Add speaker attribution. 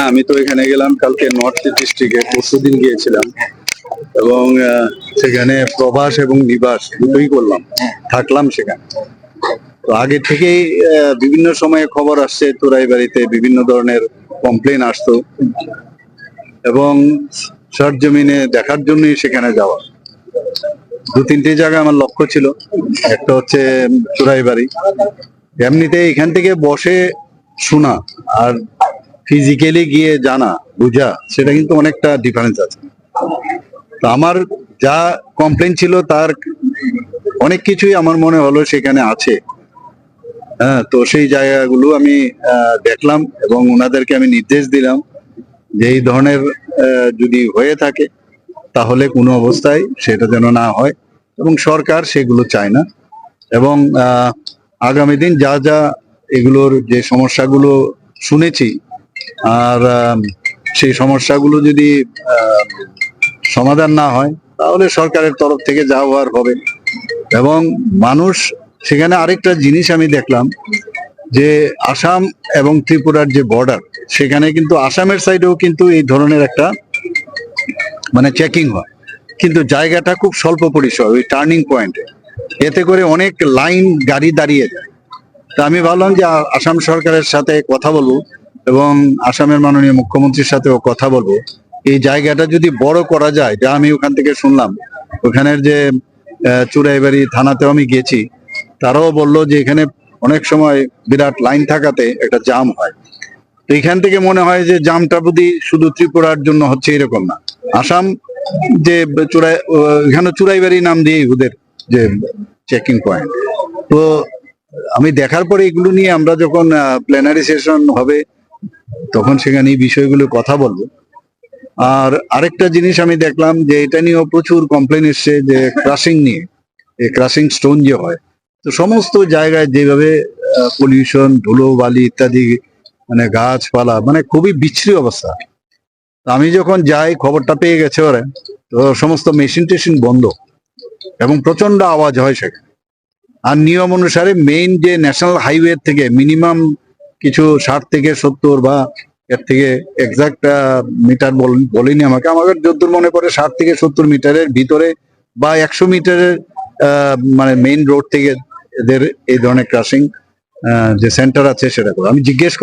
Speaker 1: আমি তো এখানে গেলাম কালকে নর্থ ডিস্ট্রিক্টে, পরশুদিন গিয়েছিলাম এবং সেখানে প্রবাস এবং নিবাস দুটোই করলাম, থাকলাম সেখানে। তো আগে থেকেই বিভিন্ন সময়ে খবর আসছে তুরাইবাড়িতে বিভিন্ন ধরনের কমপ্লেন আসতো এবং সরজমিনে দেখার জন্যই সেখানে যাওয়া। দু তিনটি জায়গা আমার লক্ষ্য ছিল, একটা হচ্ছে তুরাইবাড়ি। এমনিতে এখান থেকে বসে শোনা আর ফিজিক্যালি গিয়ে জানা বুঝা, সেটা কিন্তু অনেকটা ডিফারেন্স আছে। তো আমার যা কমপ্লেন ছিল তার অনেক কিছুই আমার মনে হলো সেখানে আছে। হ্যাঁ, তো সেই জায়গাগুলো আমি দেখলাম এবং ওনাদেরকে আমি নির্দেশ দিলাম যে এই ধরনের যদি হয়ে থাকে তাহলে কোনো অবস্থায় সেটা যেন না হয়, এবং সরকার সেগুলো চায় না। এবং আগামী দিন যা যা এগুলোর যে সমস্যাগুলো শুনেছি, আর সেই সমস্যাগুলো যদি সমাধান না হয় তাহলে সরকারের তরফ থেকে যা হওয়ার হবে। এবং মানুষ সেখানে আরেকটা জিনিস আমি দেখলাম যে আসাম এবং ত্রিপুরার যে বর্ডার, সেখানে কিন্তু আসামের সাইডেও কিন্তু এই ধরনের একটা মানে চেকিং হয়, কিন্তু জায়গাটা খুব স্বল্প পরিসর, ওই টার্নিং পয়েন্টে। এতে করে অনেক লাইন গাড়ি দাঁড়িয়ে যায়। তা আমি ভাবলাম যে আসাম সরকারের সাথে কথা বলবো এবং আসামের মাননীয় মুখ্যমন্ত্রীর সাথেও কথা বলবো, এই জায়গাটা যদি বড় করা যায়। যা আমি ওখান থেকে শুনলাম, ওখানের যে চুরাইবাড়ি থানাতেও আমি গেছি, তারাও বললো যে এখানে অনেক সময় বিরাট লাইন থাকাতে একটা জাম হয়। তো এখান থেকে মনে হয় যে জামটা বুঝি শুধু ত্রিপুরার জন্য হচ্ছে এরকম না, আসাম যে এখানে চুরাইবাড়ি নাম দিয়ে ওদের যে চেকিং পয়েন্ট। তো আমি দেখার পরে এগুলো নিয়ে আমরা যখন প্ল্যানারি সেশন হবে তখন সেখানে এই বিষয়গুলো কথা বলবো। আর আরেকটা জিনিস আমি দেখলাম যে এটা নিয়েও প্রচুর কমপ্লেন এসছে যে ক্রাশিং নিয়ে, এই ক্রাশিং স্টোন যে হয়, তো সমস্ত জায়গায় যেভাবে পলিউশন, ধুলো বালি ইত্যাদি, মানে গাছপালা, মানে খুবই বিচ্ছিরি অবস্থা। আমি যখন যাই, খবরটা পেয়ে গেছে ওরা, তো সমস্ত মেশিন টেশিন বন্ধ এবং প্রচন্ড আওয়াজ হয় সেখানে। আর নিয়ম অনুসারে মেইন যে ন্যাশনাল হাইওয়ে থেকে মিনিমাম কিছু 60 থেকে 70 বা এর থেকে এক্সাক্ট মিটার বলিনি আমাকে যতদূর মনে পড়ে 60 থেকে 70 মিটারের ভিতরে বা 100 মিটারের মানে মেইন রোড থেকে এদের এই ধরনের ক্রাশিং যে সেন্টার আছে সেটা করে। আমি জিজ্ঞেস